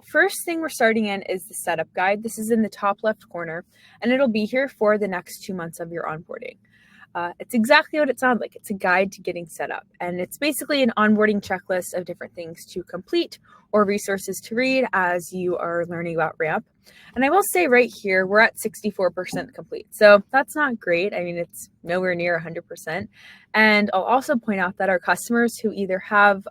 first thing we're starting in is the setup guide. This is in the top left corner, and it'll be here for the next 2 months of your onboarding. It's exactly what it sounds like. It's a guide to getting set up, and it's basically an onboarding checklist of different things to complete or resources to read as you are learning about Ramp. And I will say right here, we're at 64% complete. So that's not great. I mean, it's nowhere near 100%. And I'll also point out that our customers who either have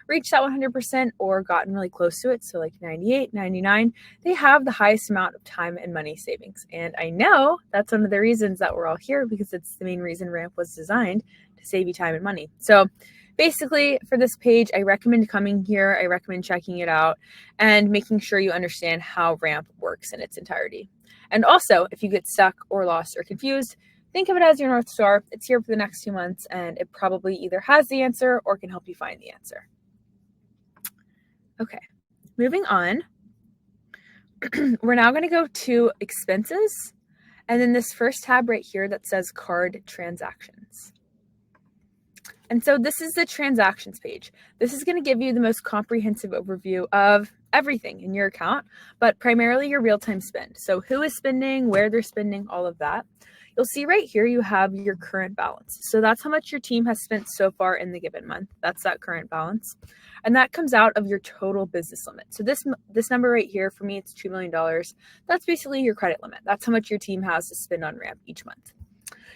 reached that 100% or gotten really close to it, so like 98, 99, they have the highest amount of time and money savings. And I know that's one of the reasons that we're all here, because it's the main reason Ramp was designed, to save you time and money. So basically, for this page, I recommend coming here, I recommend checking it out, and making sure you understand how Ramp works in its entirety. And also, if you get stuck or lost or confused, think of it as your North Star. It's here for the next 2 months, and it probably either has the answer or can help you find the answer. Okay, moving on. We're now going to go to expenses, and then this first tab right here that says card transactions. And so this is the transactions page. This is going to give you the most comprehensive overview of everything in your account, but primarily your real-time spend. So who is spending, where they're spending, all of that. You'll see right here you have your current balance. So that's how much your team has spent so far in the given month. That's that current balance. And that comes out of your total business limit. So this number right here, for me, it's $2 million. That's basically your credit limit. That's how much your team has to spend on Ramp each month.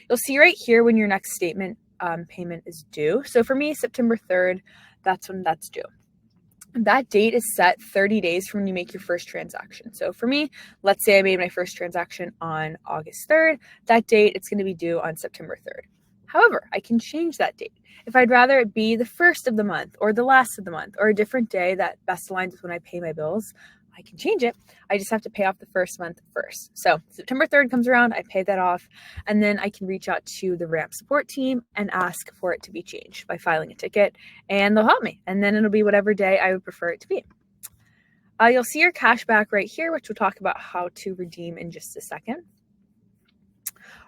You'll see right here when your next statement payment is due. So for me, September 3rd, that's when that's due. That date is set 30 days from when you make your first transaction. So for me, let's say I made my first transaction on August 3rd. That date, it's going to be due on September 3rd. However, I can change that date. If I'd rather it be the first of the month or the last of the month or a different day that best aligns with when I pay my bills, I can change it. I just have to pay off the first month first. So September 3rd comes around, I pay that off, and then I can reach out to the Ramp support team and ask for it to be changed by filing a ticket, and they'll help me. And then it'll be whatever day I would prefer it to be. You'll see your cash back right here, which we'll talk about how to redeem in just a second.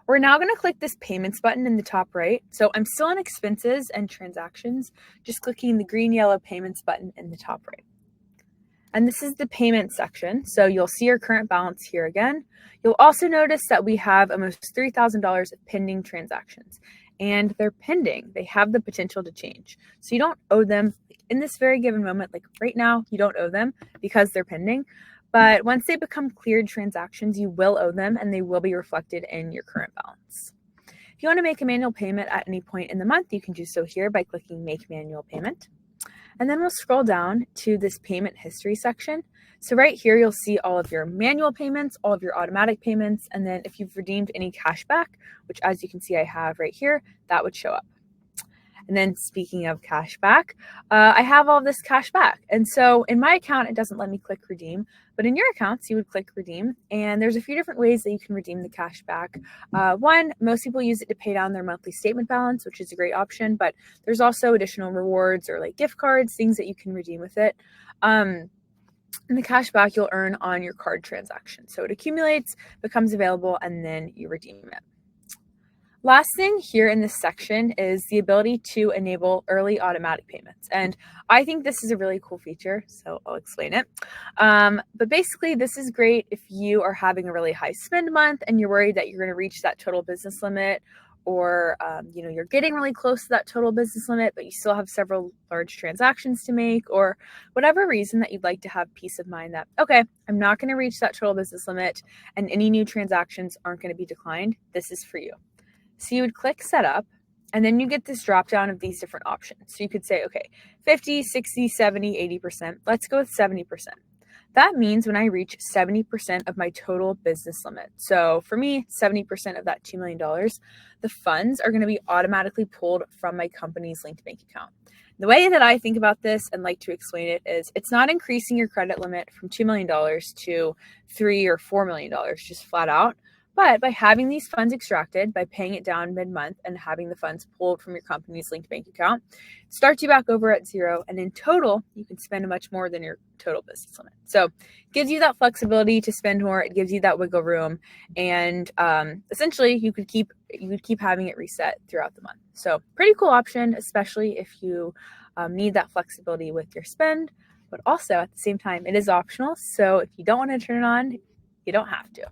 We're now going to click this payments button in the top right. So I'm still on expenses and transactions, just clicking the green yellow payments button in the top right. And this is the payment section. So you'll see your current balance here again. You'll also notice that we have almost $3,000 of pending transactions, and they're pending. They have the potential to change. So you don't owe them in this very given moment, like right now, you don't owe them because they're pending. But once they become cleared transactions, you will owe them, and they will be reflected in your current balance. If you want to make a manual payment at any point in the month, you can do so here by clicking Make Manual Payment. And then we'll scroll down to this payment history section. So right here, you'll see all of your manual payments, all of your automatic payments, and then if you've redeemed any cash back, which as you can see I have right here, that would show up. And then speaking of cash back, I have all this cash back. And so in my account, it doesn't let me click redeem, but in your accounts, you would click redeem. And there's a few different ways that you can redeem the cash back. One, most people use it to pay down their monthly statement balance, which is a great option, but there's also additional rewards or like gift cards, things that you can redeem with it. And the cash back you'll earn on your card transaction. So it accumulates, becomes available, and then you redeem it. Last thing here in this section is the ability to enable early automatic payments. And I think this is a really cool feature, so I'll explain it. But basically, this is great if you are having a really high spend month and you're worried that you're going to reach that total business limit, or you're getting really close to that total business limit, but you still have several large transactions to make, or whatever reason that you'd like to have peace of mind that, okay, I'm not going to reach that total business limit and any new transactions aren't going to be declined. This is for you. So you would click setup, and then you get this drop down of these different options. So you could say, okay, 50, 60, 70, 80%. Let's go with 70%. That means when I reach 70% of my total business limit. So for me, 70% of that $2 million, the funds are going to be automatically pulled from my company's linked bank account. The way that I think about this and like to explain it is it's not increasing your credit limit from $2 million to $3 or $4 million, just flat out. But by having these funds extracted, by paying it down mid-month and having the funds pulled from your company's linked bank account, it starts you back over at zero. And in total, you can spend much more than your total business limit. So it gives you that flexibility to spend more. It gives you that wiggle room. And essentially, you could keep having it reset throughout the month. So pretty cool option, especially if you need that flexibility with your spend. but also at the same time, it is optional. So if you don't want to turn it on, you don't have to.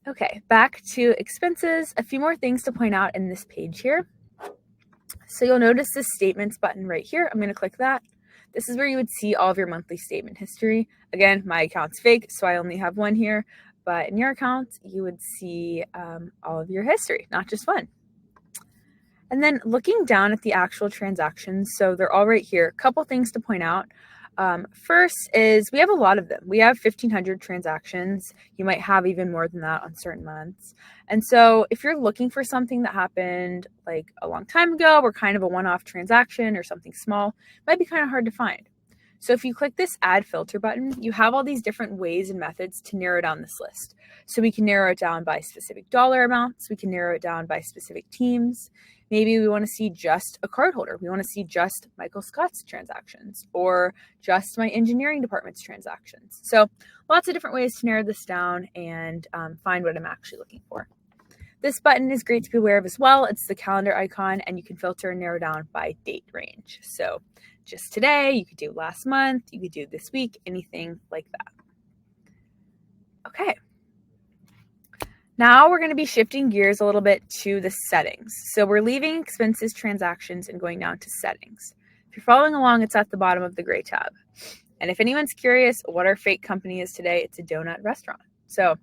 Okay, back to expenses. A few more things to point out in this page here. So you'll notice this statements button right here. I'm going to click that. This is where you would see all of your monthly statement history. Again, my account's fake, so I only have one here. But in your account, you would see all of your history, not just one. And then looking down at the actual transactions, so they're all right here. A couple things to point out. First is we have a lot of them. We have 1,500 transactions. You might have even more than that on certain months. And so if you're looking for something that happened like a long time ago or kind of a one-off transaction or something small, it might be kind of hard to find. So if you click this add filter button, you have all these different ways and methods to narrow down this list. So we can narrow it down by specific dollar amounts. We can narrow it down by specific teams. Maybe we want to see just a cardholder. We want to see just Michael Scott's transactions or just my engineering department's transactions. So lots of different ways to narrow this down and find what I'm actually looking for. This button is great to be aware of as well. It's the calendar icon, and you can filter and narrow down by date range. So just today, you could do last month, you could do this week, anything like that. Okay. Now we're going to be shifting gears a little bit to the settings. So we're leaving expenses, transactions, and going down to settings. If you're following along, it's at the bottom of the gray tab. And if anyone's curious what our fake company is today, it's a donut restaurant. So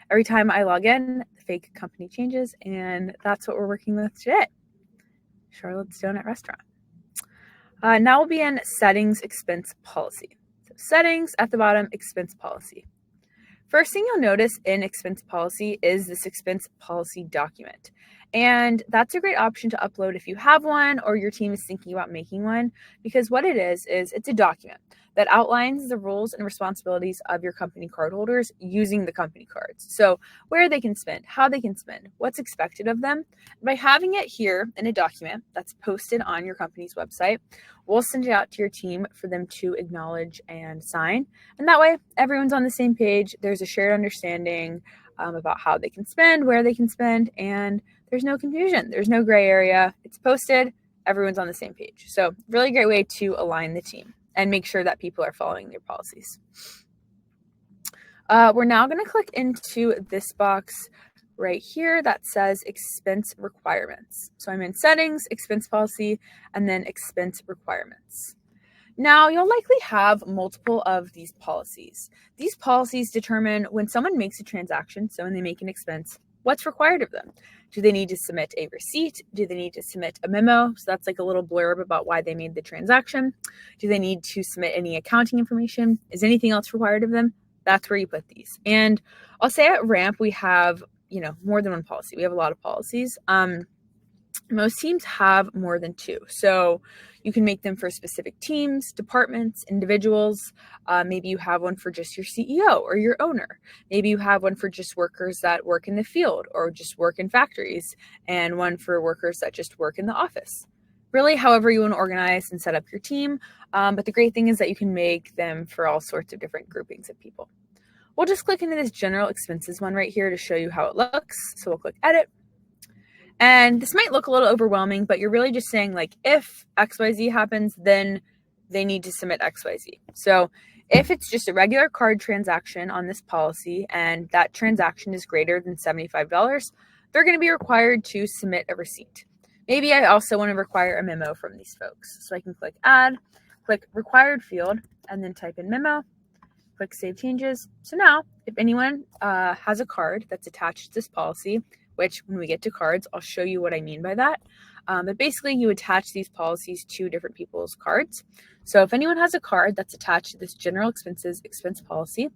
every time I log in, the fake company changes, and that's what we're working with today. Charlotte's Donut Restaurant. Now we'll be in settings, expense policy. So settings at the bottom, expense policy. First thing you'll notice in expense policy is this expense policy document. And that's a great option to upload if you have one or your team is thinking about making one, because what it is it's a document that outlines the rules and responsibilities of your company cardholders using the company cards. So where they can spend, how they can spend, what's expected of them. By having it here in a document that's posted on your company's website, we'll send it out to your team for them to acknowledge and sign. And that way, everyone's on the same page. There's a shared understanding about how they can spend, where they can spend, and there's no confusion. There's no gray area. It's posted. Everyone's on the same page. So really great way to align the team and make sure that people are following their policies. We're now going to click into this box right here that says expense requirements. So I'm in settings, expense policy, and then expense requirements. Now, you'll likely have multiple of these policies. These policies determine when someone makes a transaction, so when they make an expense, what's required of them. Do they need to submit a receipt? Do they need to submit a memo? So that's like a little blurb about why they made the transaction. Do they need to submit any accounting information? Is anything else required of them? That's where you put these. And I'll say at Ramp, we have, more than one policy. We have a lot of policies. Most teams have more than two. So you can make them for specific teams, departments, individuals. Maybe you have one for just your CEO or your owner. Maybe you have one for just workers that work in the field or just work in factories, and one for workers that just work in the office. Really, however you want to organize and set up your team. But the great thing is that you can make them for all sorts of different groupings of people. We'll just click into this general expenses one right here to show you how it looks. So we'll click edit. And this might look a little overwhelming, but you're really just saying, like, if XYZ happens, then they need to submit XYZ. So if it's just a regular card transaction on this policy and that transaction is greater than $75, they're going to be required to submit a receipt. Maybe I also want to require a memo from these folks. So I can click add, click required field, and then type in memo, click save changes. So now if anyone has a card that's attached to this policy, which when we get to cards, I'll show you what I mean by that. But basically, you attach these policies to different people's cards. So if anyone has a card that's attached to this general expenses expense policy,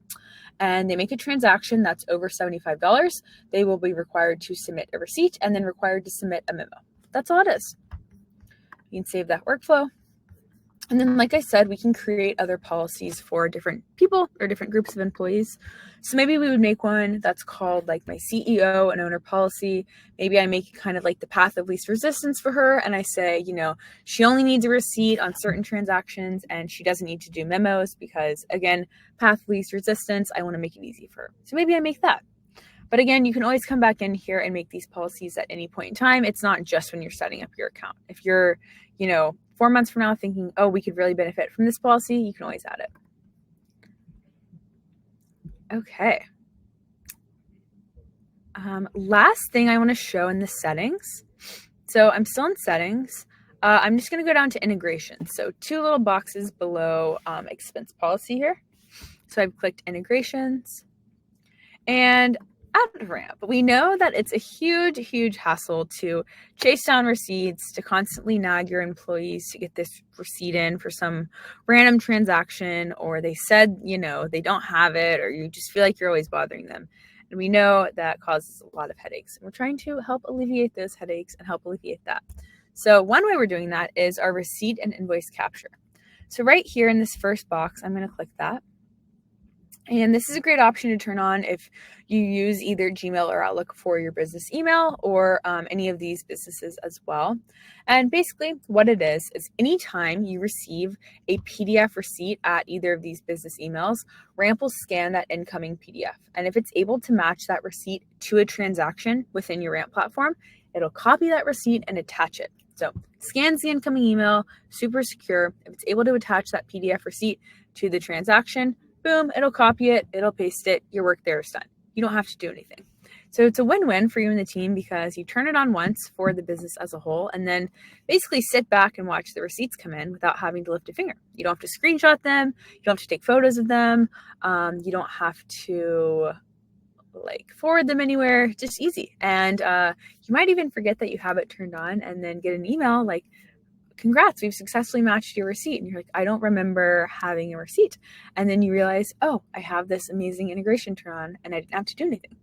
and they make a transaction that's over $75, they will be required to submit a receipt and then required to submit a memo. That's all it is. You can save that workflow. And then, like I said, we can create other policies for different people or different groups of employees. So maybe we would make one that's called like my CEO and owner policy. Maybe I make it kind of like the path of least resistance for her. And I say, she only needs a receipt on certain transactions and she doesn't need to do memos because, again, path of least resistance, I want to make it easy for her. So maybe I make that. But again, you can always come back in here and make these policies at any point in time. It's not just when you're setting up your account. If you're, 4 months from now thinking, oh, we could really benefit from this policy, you can always add it. Okay. Last thing I want to show in the settings. So I'm still in settings. I'm just going to go down to integration. So 2 little boxes below expense policy here. So I've clicked integrations and add ramp. We know that it's a huge, huge hassle to chase down receipts, to constantly nag your employees to get this receipt in for some random transaction, or they said, they don't have it, or you just feel like you're always bothering them. And we know that causes a lot of headaches. And we're trying to help alleviate those headaches and help alleviate that. So one way we're doing that is our receipt and invoice capture. So right here in this first box, I'm going to click that. And this is a great option to turn on if you use either Gmail or Outlook for your business email, or any of these businesses as well. And basically what it is anytime you receive a PDF receipt at either of these business emails, Ramp will scan that incoming PDF. And if it's able to match that receipt to a transaction within your Ramp platform, it'll copy that receipt and attach it. So scans the incoming email, super secure. If it's able to attach that PDF receipt to the transaction, boom, it'll copy it, it'll paste it, your work there is done. You don't have to do anything. So it's a win-win for you and the team because you turn it on once for the business as a whole and then basically sit back and watch the receipts come in without having to lift a finger. You don't have to screenshot them, you don't have to take photos of them, you don't have to forward them anywhere, just easy. And you might even forget that you have it turned on and then get an email like, congrats, we've successfully matched your receipt. And you're like, I don't remember having a receipt. And then you realize, oh, I have this amazing integration turned on and I didn't have to do anything.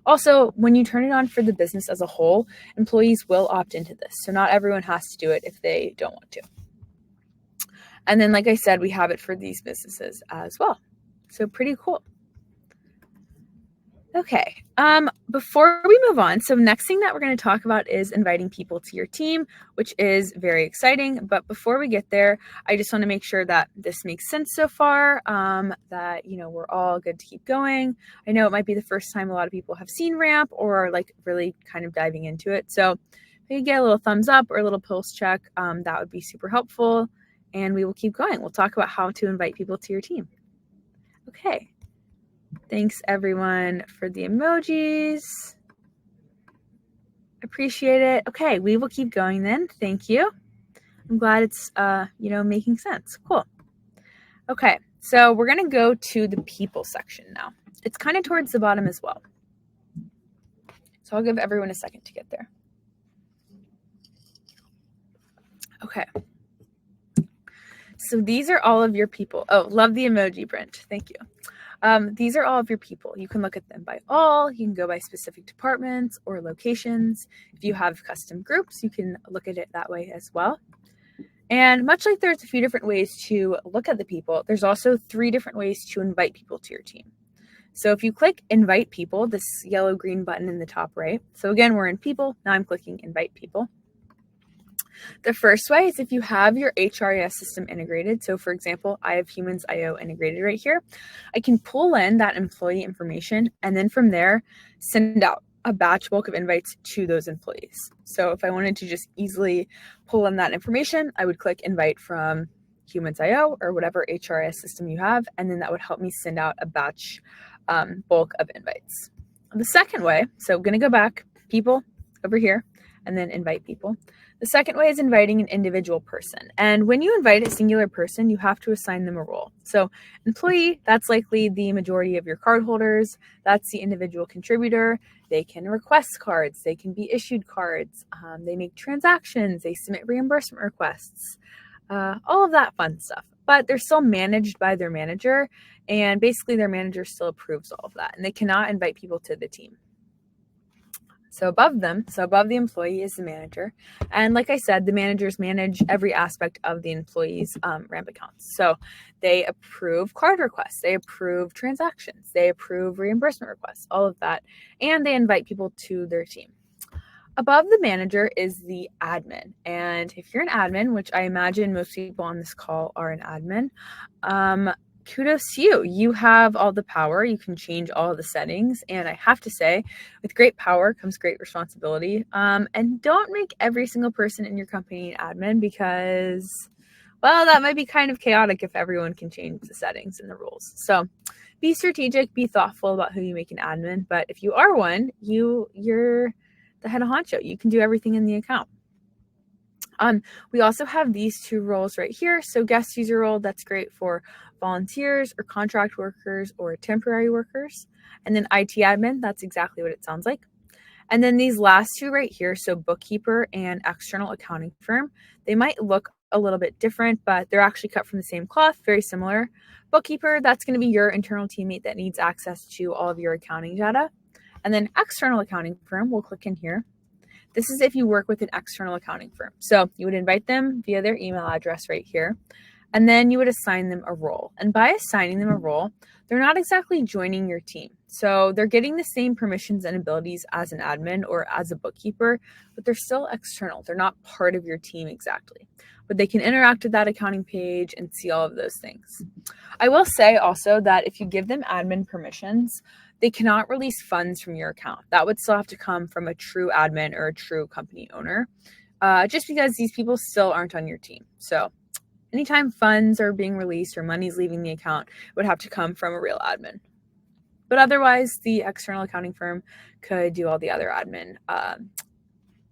Also, when you turn it on for the business as a whole, employees will opt into this. So not everyone has to do it if they don't want to. And then, like I said, we have it for these businesses as well. So pretty cool. Okay, before we move on, so next thing that we're going to talk about is inviting people to your team, which is very exciting. But before we get there, I just want to make sure that this makes sense so far, that, we're all good to keep going. I know it might be the first time a lot of people have seen Ramp or are really kind of diving into it. So if you get a little thumbs up or a little pulse check, that would be super helpful. And we will keep going. We'll talk about how to invite people to your team. Okay. Thanks everyone for the emojis. Appreciate it. Okay, we will keep going then. Thank you. I'm glad it's making sense. Cool. Okay, so we're gonna go to the people section now. It's kind of towards the bottom as well. So I'll give everyone a second to get there. Okay. So these are all of your people. Oh, love the emoji, Brent. Thank you. These are all of your people. You can look at them by all, you can go by specific departments or locations. If you have custom groups, you can look at it that way as well. And much like there's a few different ways to look at the people, there's also 3 different ways to invite people to your team. So if you click invite people, this yellow-green button in the top right. So again, we're in people. Now I'm clicking invite people. The first way is if you have your HRIS system integrated. So for example, I have Humans.io integrated right here. I can pull in that employee information and then from there, send out a batch bulk of invites to those employees. So if I wanted to just easily pull in that information, I would click invite from Humans.io or whatever HRIS system you have, and then that would help me send out a batch bulk of invites. The second way, so I'm going to go back, people over here, and then invite people. The second way is inviting an individual person. And when you invite a singular person, you have to assign them a role. So employee, that's likely the majority of your cardholders. That's the individual contributor. They can request cards. They can be issued cards. They make transactions. They submit reimbursement requests. All of that fun stuff. But they're still managed by their manager. And basically their manager still approves all of that. And they cannot invite people to the team. So above them, so above the employee is the manager. And like I said, the managers manage every aspect of the employee's Ramp accounts. So they approve card requests, they approve transactions, they approve reimbursement requests, all of that. And they invite people to their team. Above the manager is the admin. And if you're an admin, which I imagine most people on this call are an admin, kudos to you. You have all the power. You can change all of the settings. And I have to say, with great power comes great responsibility. And don't make every single person in your company an admin because, well, that might be kind of chaotic if everyone can change the settings and the rules. So be strategic, be thoughtful about who you make an admin. But if you are one, you're the head honcho. You can do everything in the account. We also have these two roles right here. So guest user role, that's great for volunteers or contract workers or temporary workers. And then IT admin, that's exactly what it sounds like. And then these last two right here, so bookkeeper and external accounting firm, they might look a little bit different, but they're actually cut from the same cloth, very similar. Bookkeeper, that's going to be your internal teammate that needs access to all of your accounting data. And then external accounting firm, we'll click in here. This is if you work with an external accounting firm. So you would invite them via their email address right here, and then you would assign them a role. And by assigning them a role, they're not exactly joining your team. So they're getting the same permissions and abilities as an admin or as a bookkeeper, but they're still external. They're not part of your team exactly, but they can interact with that accounting page and see all of those things. I will say also that if you give them admin permissions, they cannot release funds from your account. That would still have to come from a true admin or a true company owner, just because these people still aren't on your team. So anytime funds are being released or money's leaving the account, it would have to come from a real admin. But otherwise, the external accounting firm could do all the other admin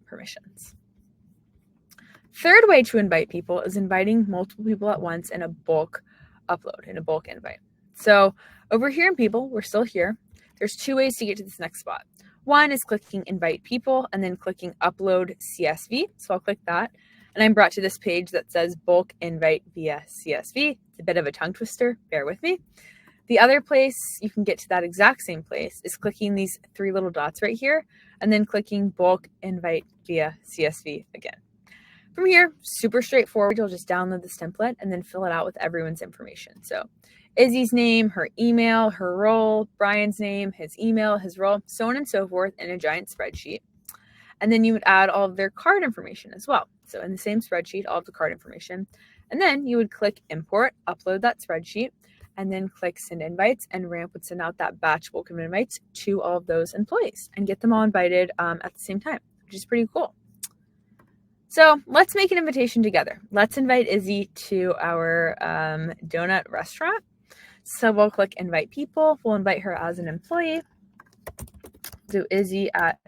permissions. Third way to invite people is inviting multiple people at once in a bulk upload, in a bulk invite. So over here in people, we're still here. There's two ways to get to this next spot. One is clicking invite people and then clicking upload CSV. So I'll click that. And I'm brought to this page that says bulk invite via CSV. It's a bit of a tongue twister. Bear with me. The other place you can get to that exact same place is clicking these three little dots right here and then clicking bulk invite via CSV again. From here, super straightforward. You'll just download this template and then fill it out with everyone's information. So Izzy's name, her email, her role, Brian's name, his email, his role, so on and so forth in a giant spreadsheet. And then you would add all of their card information as well. So in the same spreadsheet, all of the card information. And then you would click import, upload that spreadsheet, and then click send invites, and Ramp would send out that batch bulk of invites to all of those employees and get them all invited at the same time, which is pretty cool. So let's make an invitation together. Let's invite Izzy to our donut restaurant. So we'll click invite people. We'll invite her as an employee. Do Izzy at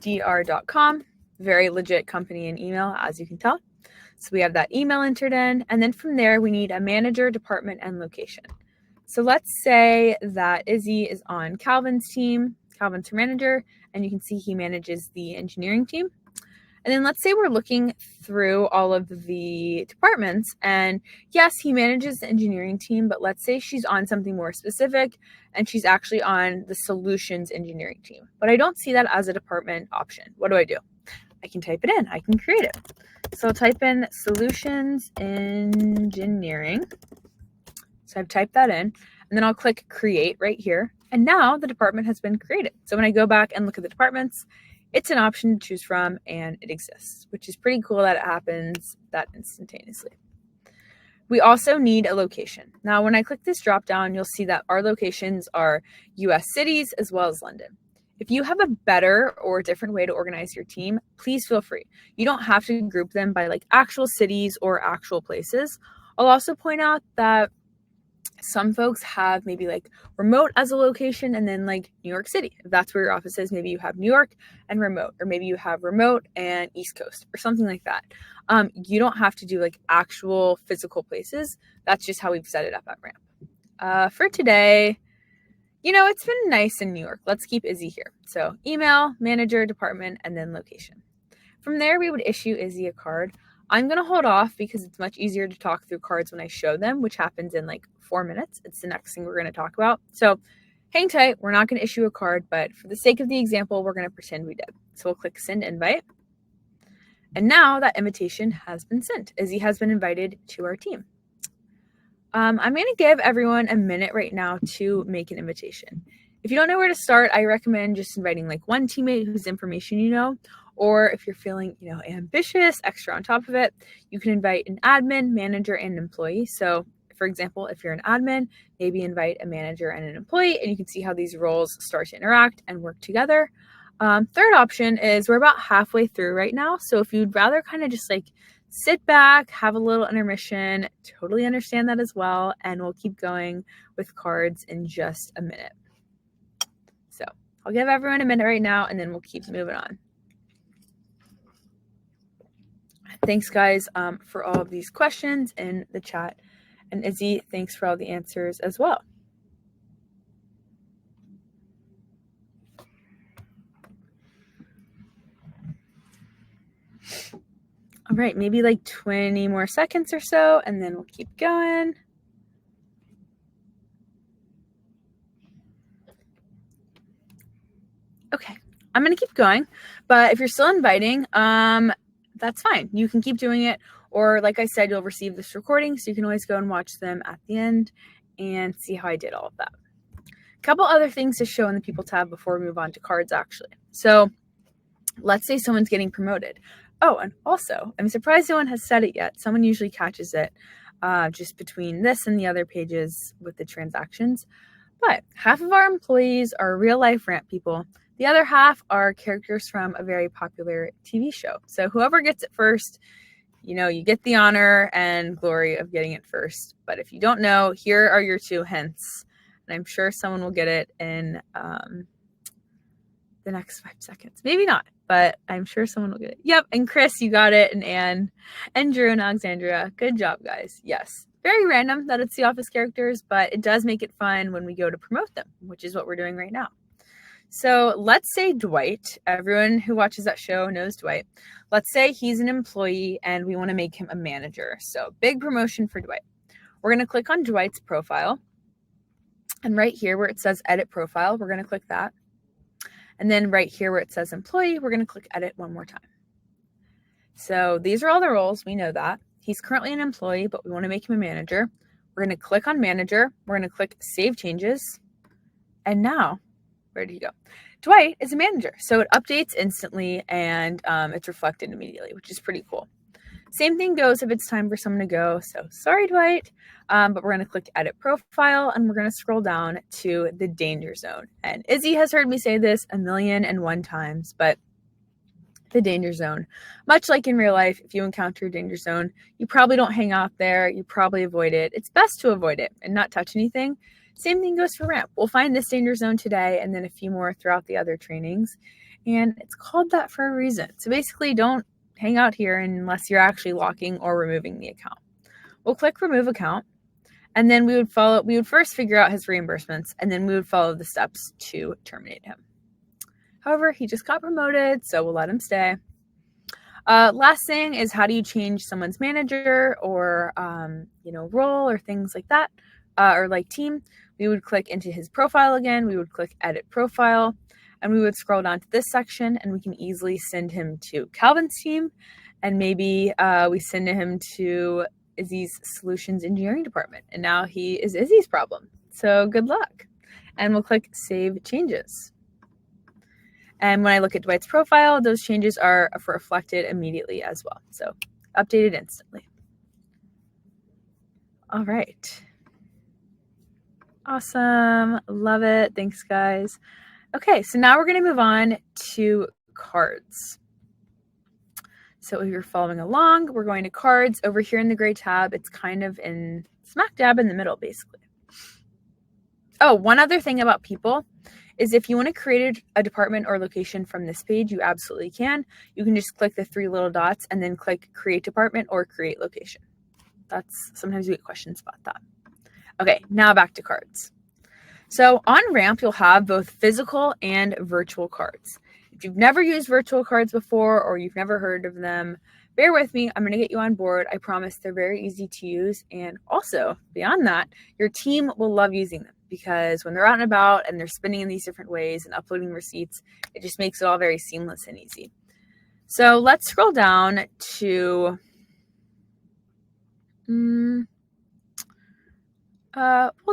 dr.com. Very legit company and email, as you can tell. So we have that email entered in. And then from there, we need a manager, department, and location. So let's say that Izzy is on Calvin's team. Calvin's her manager. And you can see he manages the engineering team. And then let's say we're looking through all of the departments, and yes, he manages the engineering team, but let's say she's on something more specific and she's actually on the solutions engineering team. But I don't see that as a department option. What do? I can type it in. I can create it. So I'll type in solutions engineering. So I've typed that in, and then I'll click create right here. And now the department has been created. So when I go back and look at the departments, it's an option to choose from, and it exists, which is pretty cool that it happens that instantaneously. We also need a location. Now, when I click this drop down, you'll see that our locations are US cities as well as London. If you have a better or different way to organize your team, please feel free. You don't have to group them by like actual cities or actual places. I'll also point out that some folks have maybe like remote as a location and then like New York City. If that's where your office is, maybe you have New York and remote, or maybe you have remote and East Coast or something like that. You don't have to do like actual physical places. That's just how we've set it up at Ramp. For today, it's been nice in New York. Let's keep Izzy here. So email, manager, department, and then location. From there, we would issue Izzy a card. I'm going to hold off because it's much easier to talk through cards when I show them, which happens in like 4 minutes. It's the next thing we're going to talk about. So hang tight. We're not going to issue a card, but for the sake of the example, we're going to pretend we did. So we'll click send invite. And now that invitation has been sent. Izzy has been invited to our team. I'm going to give everyone a minute right now to make an invitation. If you don't know where to start, I recommend just inviting like one teammate whose information you know. Or if you're feeling, ambitious, extra on top of it, you can invite an admin, manager, and an employee. So if for example, if you're an admin, maybe invite a manager and an employee, and you can see how these roles start to interact and work together. Third option is we're about halfway through right now. So if you'd rather kind of just like sit back, have a little intermission, totally understand that as well. And we'll keep going with cards in just a minute. So I'll give everyone a minute right now, and then we'll keep moving on. Thanks, guys, for all of these questions in the chat. And Izzy, thanks for all the answers as well. All right, maybe like 20 more seconds or so, and then we'll keep going. Okay, I'm going to keep going, but if you're still inviting, that's fine. You can keep doing it, or like I said, you'll receive this recording, so you can always go and watch them at the end and see how I did all of that. A couple other things to show in the People tab before we move on to cards, actually. So let's say someone's getting promoted. Oh, and also, I'm surprised no one has said it yet. Someone usually catches it just between this and the other pages with the transactions. But half of our employees are real-life ramp people. The other half are characters from a very popular TV show. So whoever gets it first, you know, you get the honor and glory of getting it first. But if you don't know, here are your 2 hints. And I'm sure someone will get it in the next 5 seconds. Maybe not, but I'm sure someone will get it. Yep, and Chris, you got it, and Anne, and Drew, and Alexandria. Good job, guys. Yes. Very random that it's the Office characters, but it does make it fun when we go to promote them, which is what we're doing right now. So let's say Dwight, everyone who watches that show knows Dwight. Let's say he's an employee and we want to make him a manager. So big promotion for Dwight. We're going to click on Dwight's profile. And right here where it says edit profile, we're going to click that. And then right here where it says employee, we're going to click edit one more time. So these are all the roles. We know that. He's currently an employee, but we want to make him a manager. We're going to click on manager. We're going to click save changes. And now, where did he go? Dwight is a manager. So it updates instantly and it's reflected immediately, which is pretty cool. Same thing goes if it's time for someone to go. So sorry, Dwight, but we're going to click edit profile and we're going to scroll down to the danger zone. And Izzy has heard me say this 1,001 times, but the danger zone, much like in real life, if you encounter a danger zone, you probably don't hang out there. You probably avoid it. It's best to avoid it and not touch anything. Same thing goes for ramp. We'll find this danger zone today and then a few more throughout the other trainings. And it's called that for a reason. So basically don't hang out here unless you're actually locking or removing the account. We'll click remove account and then we would first figure out his reimbursements and then we would follow the steps to terminate him. However, he just got promoted, so we'll let him stay. Last thing is how do you change someone's manager or role or things like that, or like team. We would click into his profile again. We would click edit profile. And we would scroll down to this section and we can easily send him to Calvin's team. And maybe we send him to Izzy's solutions engineering department. And now he is Izzy's problem. So good luck. And we'll click save changes. And when I look at Dwight's profile, those changes are reflected immediately as well. So updated instantly. All right. Awesome. Love it. Thanks, guys. Okay, so now we're going to move on to cards. So if you're following along, we're going to cards over here in the gray tab. It's kind of in smack dab in the middle, basically. Oh, one other thing about people is if you want to create a department or location from this page, you absolutely can. You can just click the 3 little dots and then click create department or create location. Sometimes we get questions about that. Okay, now back to cards. So on Ramp, you'll have both physical and virtual cards. If you've never used virtual cards before or you've never heard of them, bear with me. I'm going to get you on board. I promise they're very easy to use. And also, beyond that, your team will love using them because when they're out and about and they're spinning in these different ways and uploading receipts, it just makes it all very seamless and easy. So let's scroll down to... we'll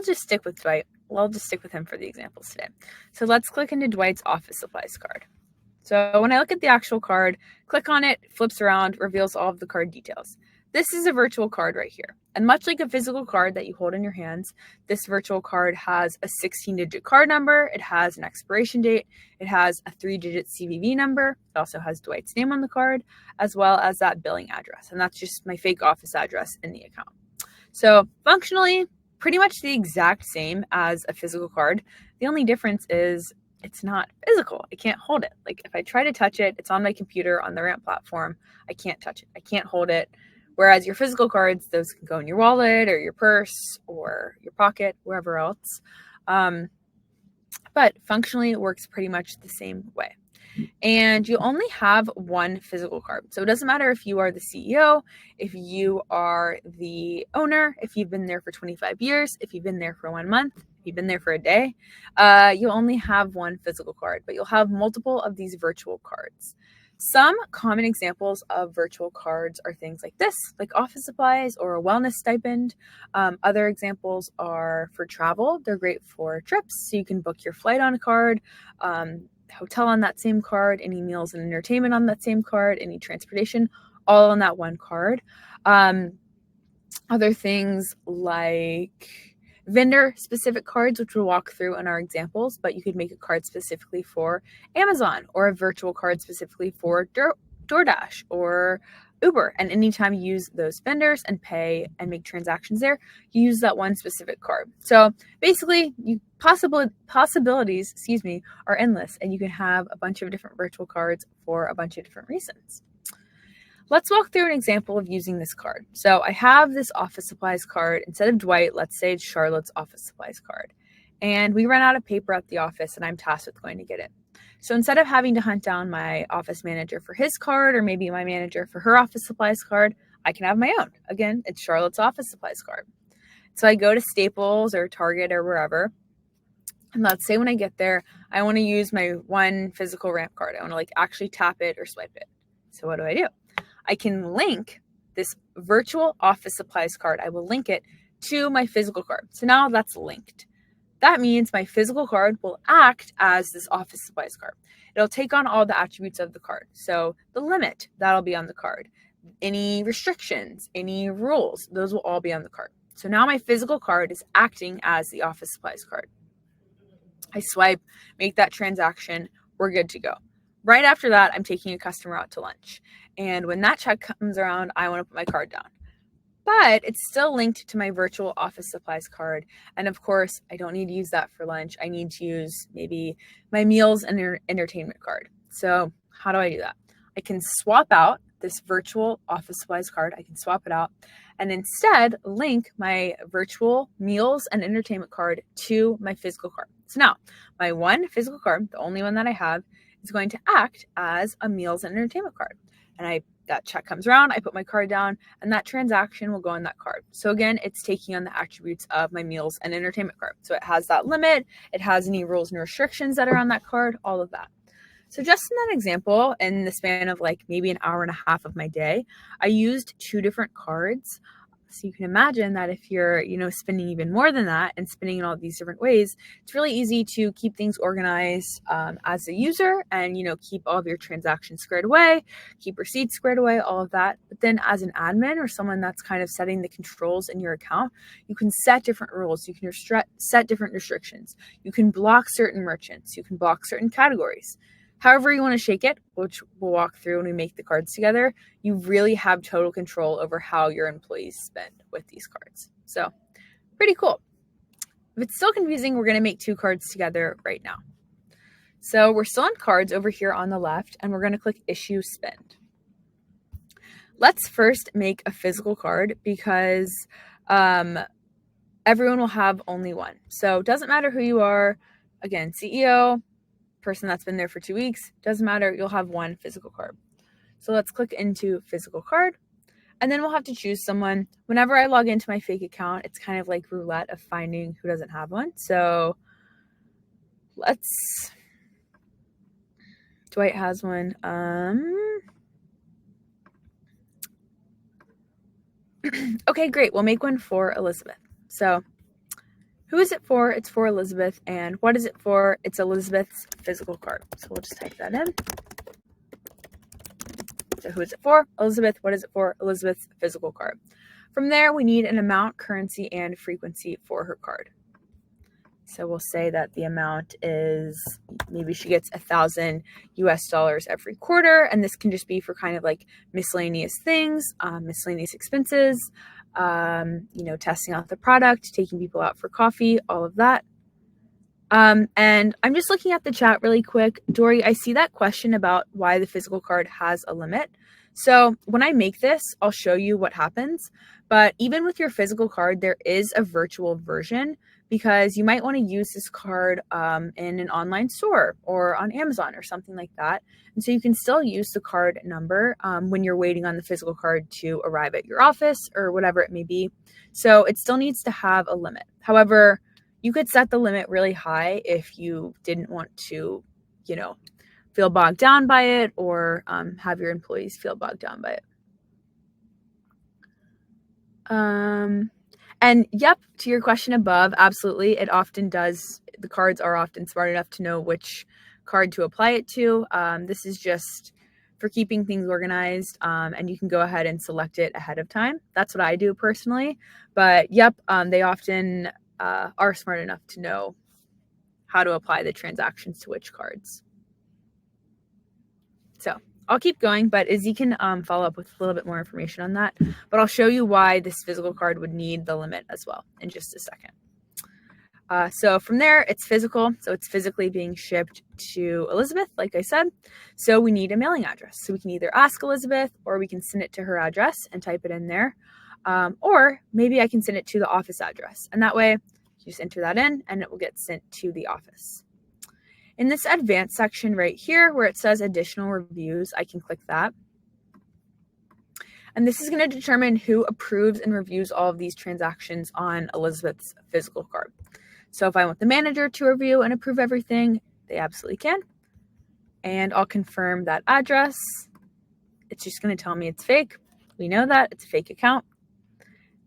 just stick with Dwight. I'll just stick with him for the examples today. So let's click into Dwight's office supplies card. So when I look at the actual card, click on it, flips around, reveals all of the card details. This is a virtual card right here. And much like a physical card that you hold in your hands, this virtual card has a 16-digit card number. It has an expiration date. It has a 3-digit CVV number. It also has Dwight's name on the card, as well as that billing address. And that's just my fake office address in the account. So functionally, pretty much the exact same as a physical card. The only difference is it's not physical. I can't hold it. Like if I try to touch it, it's on my computer on the Ramp platform. I can't touch it. I can't hold it. Whereas your physical cards, those can go in your wallet or your purse or your pocket, wherever else. But functionally, it works pretty much the same way. And you only have one physical card. So it doesn't matter if you are the CEO, if you are the owner, if you've been there for 25 years, if you've been there for 1 month, if you've been there for a day, you'll only have one physical card, but you'll have multiple of these virtual cards. Some common examples of virtual cards are things like this, like office supplies or a wellness stipend. Other examples are for travel. They're great for trips, so you can book your flight on a card, hotel on that same card, any meals and entertainment on that same card, any transportation, all on that one card. Other things like vendor specific cards, which we'll walk through in our examples, but you could make a card specifically for Amazon or a virtual card specifically for DoorDash or Uber. And anytime you use those vendors and pay and make transactions there, you use that one specific card. So basically, possibilities, are endless, and you can have a bunch of different virtual cards for a bunch of different reasons. Let's walk through an example of using this card. So I have this office supplies card. Instead of Dwight, let's say it's Charlotte's office supplies card. And we ran out of paper at the office and I'm tasked with going to get it. So instead of having to hunt down my office manager for his card or maybe my manager for her office supplies card, I can have my own. Again, it's Charlotte's office supplies card. So I go to Staples or Target or wherever. And let's say when I get there, I want to use my one physical Ramp card. I want to actually tap it or swipe it. So what do? I can link this virtual office supplies card. I will link it to my physical card. So now that's linked. That means my physical card will act as this office supplies card. It'll take on all the attributes of the card. So the limit, that'll be on the card. Any restrictions, any rules, those will all be on the card. So now my physical card is acting as the office supplies card. I swipe, make that transaction, we're good to go. Right after that, I'm taking a customer out to lunch. And when that check comes around, I want to put my card down. But it's still linked to my virtual office supplies card. And of course, I don't need to use that for lunch. I need to use maybe my meals and entertainment card. So how do I do that? I can swap out this virtual office supplies card. I can swap it out and instead link my virtual meals and entertainment card to my physical card. So now my one physical card, the only one that I have, is going to act as a meals and entertainment card. And that check comes around, I put my card down, and that transaction will go on that card. So again, it's taking on the attributes of my meals and entertainment card. So it has that limit, it has any rules and restrictions that are on that card, all of that. So just in that example, in the span of maybe an hour and a half of my day, I used 2 different cards. So you can imagine that if you're, spending even more than that and spending in all these different ways, it's really easy to keep things organized as a user and, keep all of your transactions squared away, keep receipts squared away, all of that. But then as an admin or someone that's kind of setting the controls in your account, you can set different rules. You can set different restrictions. You can block certain merchants. You can block certain categories. However you want to shake it, which we'll walk through when we make the cards together, you really have total control over how your employees spend with these cards. So pretty cool. If it's still confusing, we're going to make 2 cards together right now. So we're still on cards over here on the left, and we're going to click Issue Spend. Let's first make a physical card because everyone will have only one. So it doesn't matter who you are. Again, CEO, person that's been there for 2 weeks, doesn't matter, you'll have one physical card. So let's click into physical card, and then we'll have to choose someone. Whenever I log into my fake account, it's kind of like roulette of finding who doesn't have one. So Dwight has one. Okay, great, we'll make one for Elizabeth. So who is it for? It's for Elizabeth. And what is it for? It's Elizabeth's physical card. So we'll just type that in. So who is it for? Elizabeth. What is it for? Elizabeth's physical card. From there, we need an amount, currency, and frequency for her card. So we'll say that the amount is, maybe she gets $1,000 US every quarter. And this can just be for kind of like miscellaneous things, miscellaneous expenses, testing out the product, taking people out for coffee, all of that. And I'm just looking at the chat really quick. Dory, I see that question about why the physical card has a limit. So when I make this, I'll show you what happens. But even with your physical card, there is a virtual version because you might want to use this card in an online store or on Amazon or something like that. And so you can still use the card number when you're waiting on the physical card to arrive at your office or whatever it may be. So it still needs to have a limit. However, you could set the limit really high if you didn't want to, feel bogged down by it or have your employees feel bogged down by it. And yep, to your question above, absolutely. It often does. The cards are often smart enough to know which card to apply it to. This is just for keeping things organized, and you can go ahead and select it ahead of time. That's what I do personally. But yep, they often are smart enough to know how to apply the transactions to which cards. So I'll keep going, but Izzy can follow up with a little bit more information on that. But I'll show you why this physical card would need the limit as well in just a second. So from there, it's physical. So it's physically being shipped to Elizabeth, like I said. So we need a mailing address. So we can either ask Elizabeth or we can send it to her address and type it in there. Or maybe I can send it to the office address. And that way you just enter that in and it will get sent to the office. In this advanced section right here where it says additional reviews, I can click that. And this is going to determine who approves and reviews all of these transactions on Elizabeth's physical card. So if I want the manager to review and approve everything, they absolutely can. And I'll confirm that address. It's just going to tell me it's fake. We know that it's a fake account.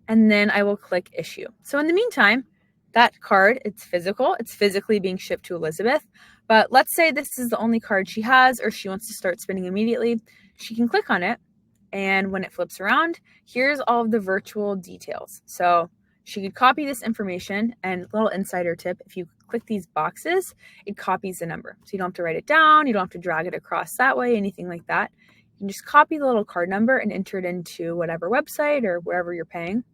And then I will click issue. So in the meantime, that card, it's physical. It's physically being shipped to Elizabeth. But let's say this is the only card she has or she wants to start spending immediately. She can click on it. And when it flips around, here's all of the virtual details. So she could copy this information, and little insider tip, if you click these boxes, it copies the number. So you don't have to write it down. You don't have to drag it across that way, anything like that. You can just copy the little card number and enter it into whatever website or wherever you're paying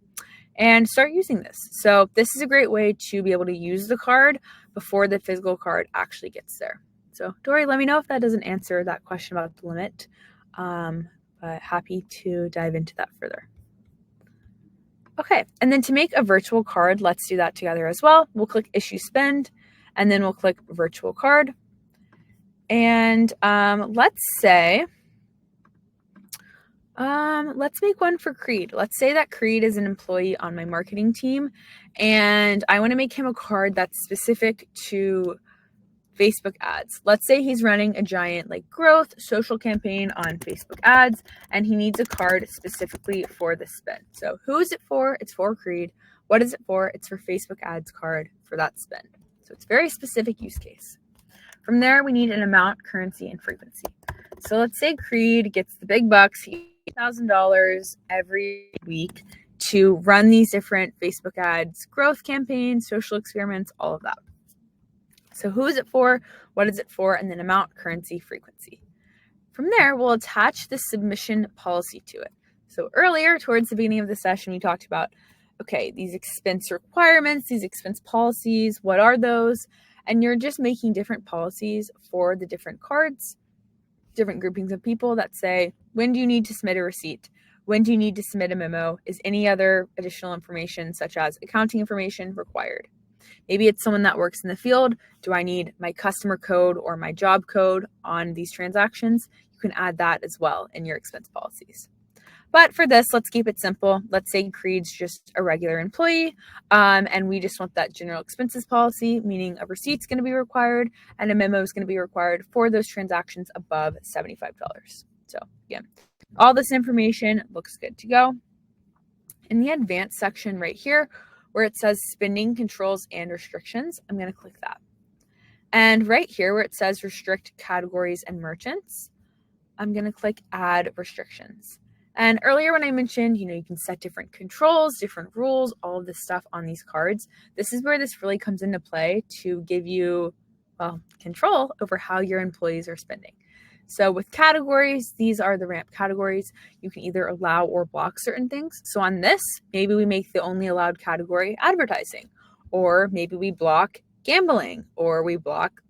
and start using this. So this is a great way to be able to use the card before the physical card actually gets there. So Dory, let me know if that doesn't answer that question about the limit. But happy to dive into that further. Okay, and then to make a virtual card, let's do that together as well. We'll click Issue Spend, and then we'll click Virtual Card. And let's make one for Creed. Let's say that Creed is an employee on my marketing team, and I want to make him a card that's specific to Facebook ads. Let's say he's running a giant growth social campaign on Facebook ads and he needs a card specifically for the spend. So who is it for? It's for Creed. What is it for? It's for Facebook ads card for that spend. So it's a very specific use case. From there, we need an amount, currency, and frequency. So let's say Creed gets the big bucks. He gets $1,000 every week to run these different Facebook ads, growth campaigns, social experiments, all of that. So who is it for? What is it for? And then amount, currency, frequency. From there, we'll attach the submission policy to it. So earlier, towards the beginning of the session, we talked about, okay, these expense requirements, these expense policies, what are those? And you're just making different policies for the different cards, different groupings of people that say, when do you need to submit a receipt? When do you need to submit a memo? Is any other additional information, such as accounting information, required? Maybe it's someone that works in the field. Do I need my customer code or my job code on these transactions? You can add that as well in your expense policies. But for this, let's keep it simple. Let's say Creed's just a regular employee, and we just want that general expenses policy, meaning a receipt's going to be required and a memo is going to be required for those transactions above $75. So again, all this information looks good to go. In the advanced section right here, where it says spending controls and restrictions, I'm going to click that. And right here where it says restrict categories and merchants, I'm going to click add restrictions. And earlier when I mentioned, you can set different controls, different rules, all of this stuff on these cards. This is where this really comes into play to give you, well, control over how your employees are spending. So with categories, these are the ramp categories. You can either allow or block certain things. So on this, maybe we make the only allowed category advertising, or maybe we block gambling, or we block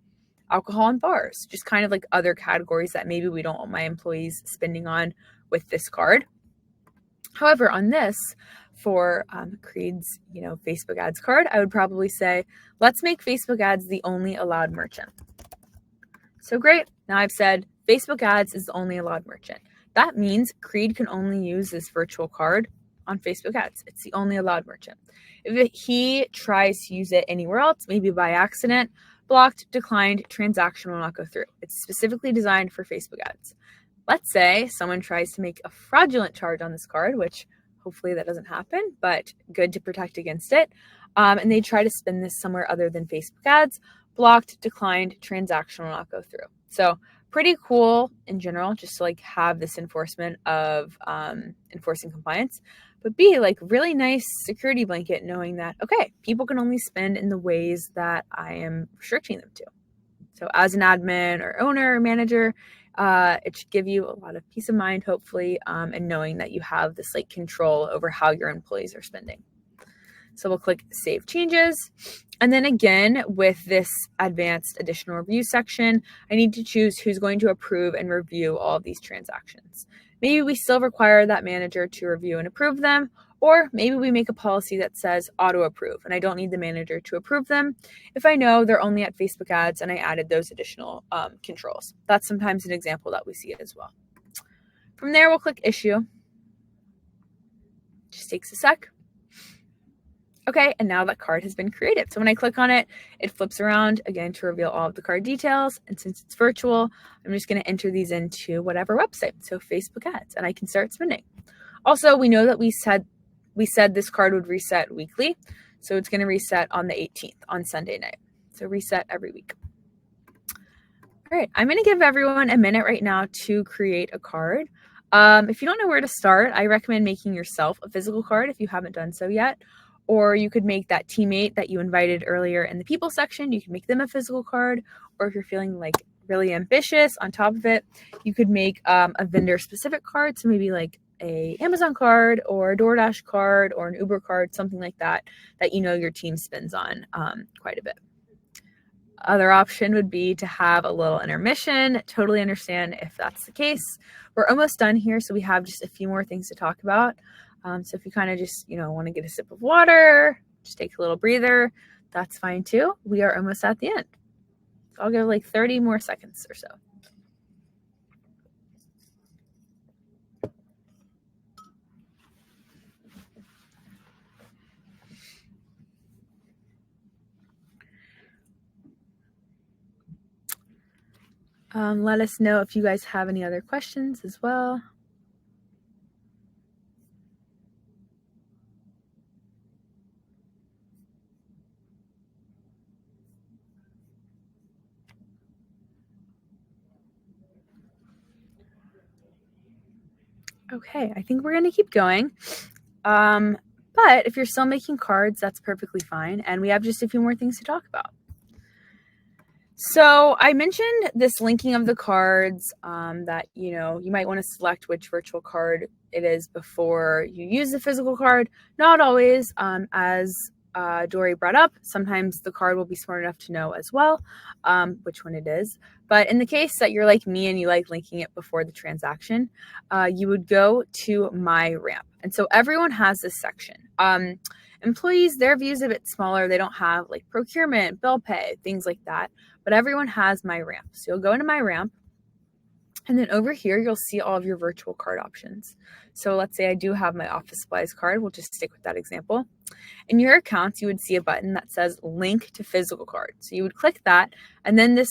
alcohol and bars, just kind of like other categories that maybe we don't want my employees spending on with this card. However, on this, for Creed's, Facebook ads card, I would probably say, let's make Facebook ads the only allowed merchant. So great. Now I've said Facebook ads is the only allowed merchant. That means Creed can only use this virtual card on Facebook ads. It's the only allowed merchant. If he tries to use it anywhere else, maybe by accident, blocked, declined, transaction will not go through. It's specifically designed for Facebook ads. Let's say someone tries to make a fraudulent charge on this card, which hopefully that doesn't happen, but good to protect against it. And they try to spend this somewhere other than Facebook ads, blocked, declined, transaction will not go through. So pretty cool in general, just to have this enforcement of enforcing compliance. But B, really nice security blanket knowing that, okay, people can only spend in the ways that I am restricting them to. So as an admin or owner or manager, it should give you a lot of peace of mind, hopefully, and knowing that you have this control over how your employees are spending. So we'll click Save Changes. And then again, with this advanced additional review section, I need to choose who's going to approve and review all of these transactions. Maybe we still require that manager to review and approve them, or maybe we make a policy that says auto approve, and I don't need the manager to approve them if I know they're only at Facebook ads and I added those additional controls. That's sometimes an example that we see as well. From there, we'll click Issue. Just takes a sec. Okay, and now that card has been created. So when I click on it, it flips around again to reveal all of the card details. And since it's virtual, I'm just going to enter these into whatever website. So Facebook ads, and I can start spending. Also, we know that we said this card would reset weekly. So it's going to reset on the 18th on Sunday night. So reset every week. All right, I'm going to give everyone a minute right now to create a card. If you don't know where to start, I recommend making yourself a physical card if you haven't done so yet. Or you could make that teammate that you invited earlier in the people section, you can make them a physical card. Or if you're feeling really ambitious on top of it, you could make a vendor specific card. So maybe a Amazon card or a DoorDash card or an Uber card, something like that your team spends on quite a bit. Other option would be to have a little intermission. Totally understand if that's the case. We're almost done here, so we have just a few more things to talk about. So if you kind of just, want to get a sip of water, just take a little breather, that's fine too. We are almost at the end. So I'll give 30 more seconds or so. Let us know if you guys have any other questions as well. Okay, I think we're going to keep going. But if you're still making cards, that's perfectly fine. And we have just a few more things to talk about. So I mentioned this linking of the cards that, you might want to select which virtual card it is before you use the physical card. Not always, as Dory brought up, sometimes the card will be smart enough to know as well which one it is. But in the case that you're like me and you like linking it before the transaction, you would go to My Ramp. And so everyone has this section. Employees, their view is a bit smaller. They don't have procurement, bill pay, things like that. But everyone has My Ramp. So you'll go into My Ramp. And then over here, you'll see all of your virtual card options. So let's say I do have my office supplies card. We'll just stick with that example. In your accounts, you would see a button that says link to physical card. So you would click that, and then this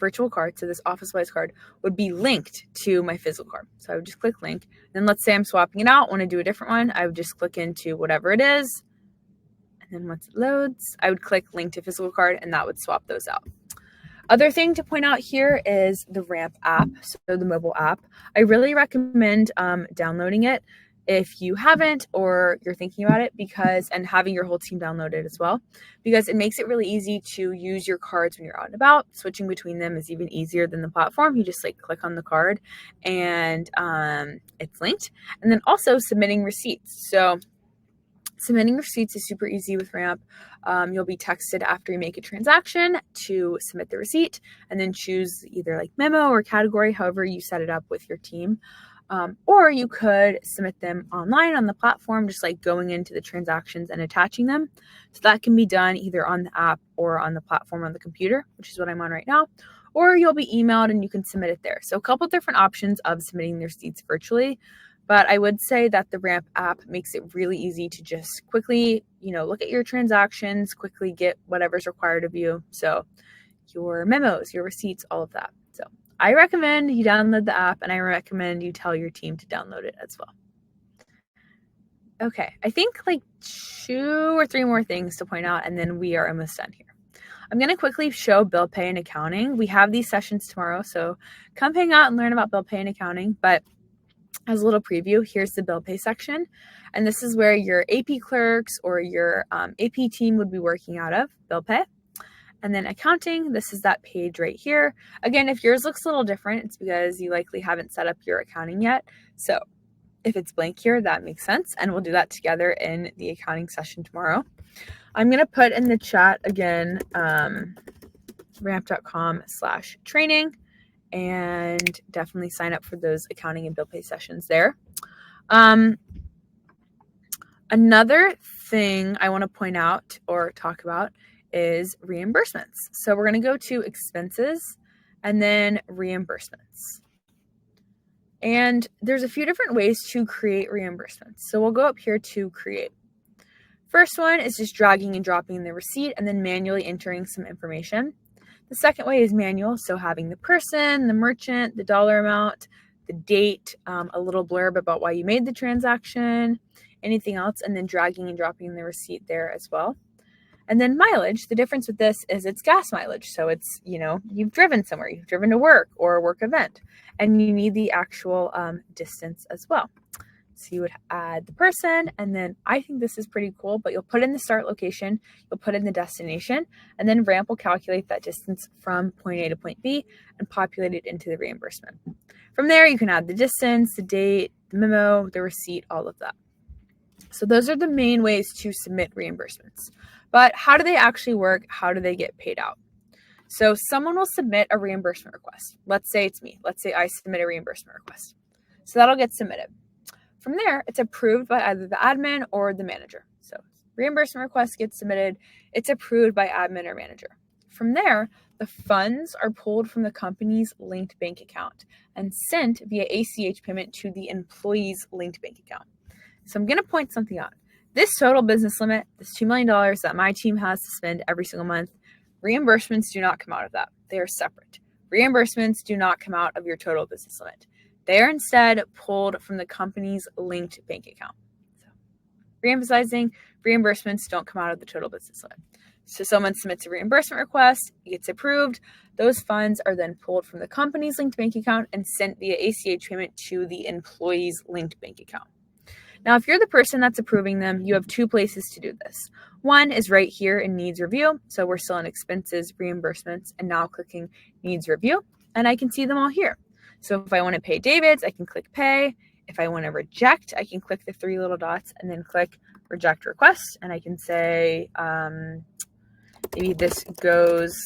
virtual card, so this office supplies card, would be linked to my physical card. So I would just click link. Then let's say I'm swapping it out, want to do a different one. I would just click into whatever it is. And then once it loads, I would click link to physical card, and that would swap those out. Other thing to point out here is the Ramp app, so the mobile app. I really recommend downloading it if you haven't or you're thinking about it, and having your whole team download it as well, because it makes it really easy to use your cards when you're out and about. Switching between them is even easier than the platform. You just click on the card and it's linked. And then also submitting receipts. So submitting receipts is super easy with Ramp. You'll be texted after you make a transaction to submit the receipt, and then choose either memo or category, however you set it up with your team. Or you could submit them online on the platform, just going into the transactions and attaching them. So that can be done either on the app or on the platform on the computer, which is what I'm on right now. Or you'll be emailed and you can submit it there. So a couple different options of submitting the receipts virtually. But I would say that the Ramp app makes it really easy to just quickly, look at your transactions, quickly get whatever's required of you. So your memos, your receipts, all of that. So I recommend you download the app, and I recommend you tell your team to download it as well. Okay, I think 2 or 3 more things to point out, and then we are almost done here. I'm going to quickly show bill pay and accounting. We have these sessions tomorrow, so come hang out and learn about bill pay and accounting. But as a little preview, here's the bill pay section. And this is where your AP clerks or your AP team would be working out of, bill pay. And then accounting, this is that page right here. Again, if yours looks a little different, it's because you likely haven't set up your accounting yet. So if it's blank here, that makes sense. And we'll do that together in the accounting session tomorrow. I'm going to put in the chat again, ramp.com/training. And definitely sign up for those accounting and bill pay sessions there. Another thing I want to point out or talk about is reimbursements. So we're going to go to expenses and then reimbursements. And there's a few different ways to create reimbursements. So we'll go up here to create. First one is just dragging and dropping the receipt and then manually entering some information. The second way is manual, so having the person, the merchant, the dollar amount, the date, a little blurb about why you made the transaction, anything else, and then dragging and dropping the receipt there as well. And then mileage, the difference with this is it's gas mileage. So it's, you've driven somewhere, you've driven to work or a work event, and you need the actual distance as well. So you would add the person, and then I think this is pretty cool, but you'll put in the start location, you'll put in the destination, and then Ramp will calculate that distance from point A to point B and populate it into the reimbursement. From there, you can add the distance, the date, the memo, the receipt, all of that. So those are the main ways to submit reimbursements. But how do they actually work? How do they get paid out? So someone will submit a reimbursement request. Let's say it's me. Let's say I submit a reimbursement request. So that'll get submitted. From there, it's approved by either the admin or the manager. So reimbursement request gets submitted. It's approved by admin or manager. From there, the funds are pulled from the company's linked bank account and sent via ACH payment to the employee's linked bank account. So I'm going to point something out. This total business limit, this $2 million that my team has to spend every single month, reimbursements do not come out of that. They are separate. Reimbursements do not come out of your total business limit. They are instead pulled from the company's linked bank account. So, reemphasizing, reimbursements don't come out of the total business limit. So someone submits a reimbursement request, it gets approved. Those funds are then pulled from the company's linked bank account and sent via ACH payment to the employee's linked bank account. Now, if you're the person that's approving them, you have 2 places to do this. One is right here in Needs Review. So we're still in Expenses, Reimbursements, and now clicking Needs Review, and I can see them all here. So if I want to pay David's, I can click Pay. If I want to reject, I can click the 3 little dots and then click Reject Request. And I can say, maybe this goes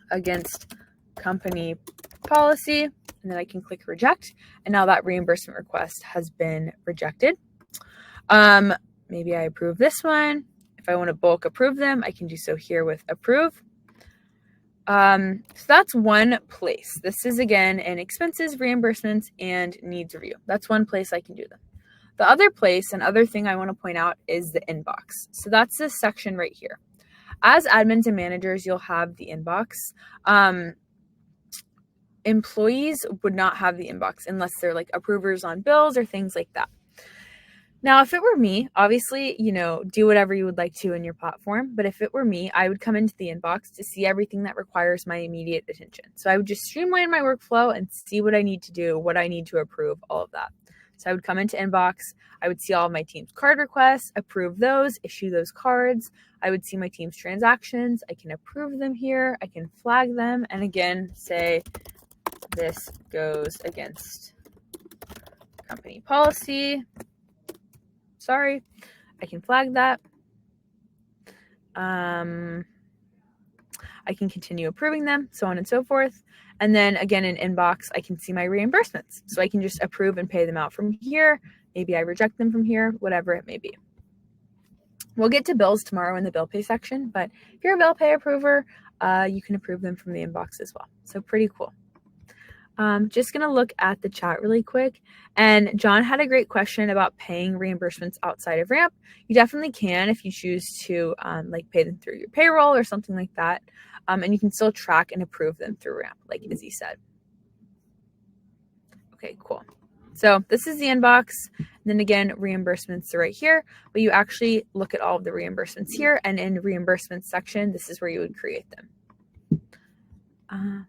against company policy. And then I can click Reject. And now that reimbursement request has been rejected. Maybe I approve this one. If I want to bulk approve them, I can do so here with Approve. So that's one place. This is again in Expenses, Reimbursements, and Needs Review. That's one place I can do them. The other place, and other thing I want to point out, is the inbox. So that's this section right here. As admins and managers, you'll have the inbox. Employees would not have the inbox unless they're approvers on bills or things like that. Now, if it were me, obviously, do whatever you would like to in your platform. But if it were me, I would come into the inbox to see everything that requires my immediate attention. So I would just streamline my workflow and see what I need to do, what I need to approve, all of that. So I would come into inbox. I would see all of my team's card requests, approve those, issue those cards. I would see my team's transactions. I can approve them here. I can flag them. And again, say this goes against company policy. Sorry, I can flag that. I can continue approving them, so on and so forth. And then again, in inbox, I can see my reimbursements. So I can just approve and pay them out from here. Maybe I reject them from here, whatever it may be. We'll get to bills tomorrow in the bill pay section, but if you're a bill pay approver, you can approve them from the inbox as well. So pretty cool. Just going to look at the chat really quick. And John had a great question about paying reimbursements outside of Ramp. You definitely can if you choose to pay them through your payroll or something like that. And you can still track and approve them through Ramp, like Izzy said. Okay, cool. So this is the inbox. And then again, reimbursements are right here, but you actually look at all of the reimbursements here, and in reimbursements section, this is where you would create them.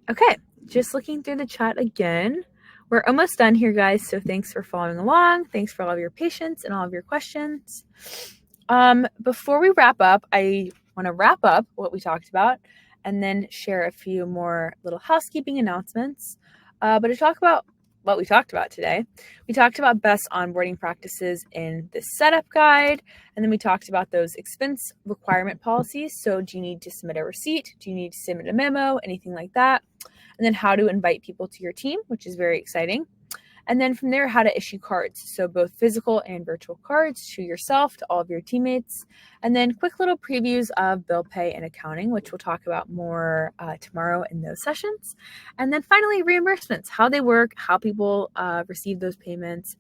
Okay, just looking through the chat again. We're almost done here, guys, so thanks for following along. Thanks for all of your patience and all of your questions. Before we wrap up, I want to wrap up what we talked about and then share a few more little housekeeping announcements. But to talk about what we talked about today, we talked about best onboarding practices in this setup guide, and then we talked about those expense requirement policies. So do you need to submit a receipt? Do you need to submit a memo? Anything like that? And then how to invite people to your team, which is very exciting. And then from there, how to issue cards. So both physical and virtual cards to yourself, to all of your teammates. And then quick little previews of bill pay and accounting, which we'll talk about more tomorrow in those sessions. And then finally, reimbursements, how they work, how people receive those payments.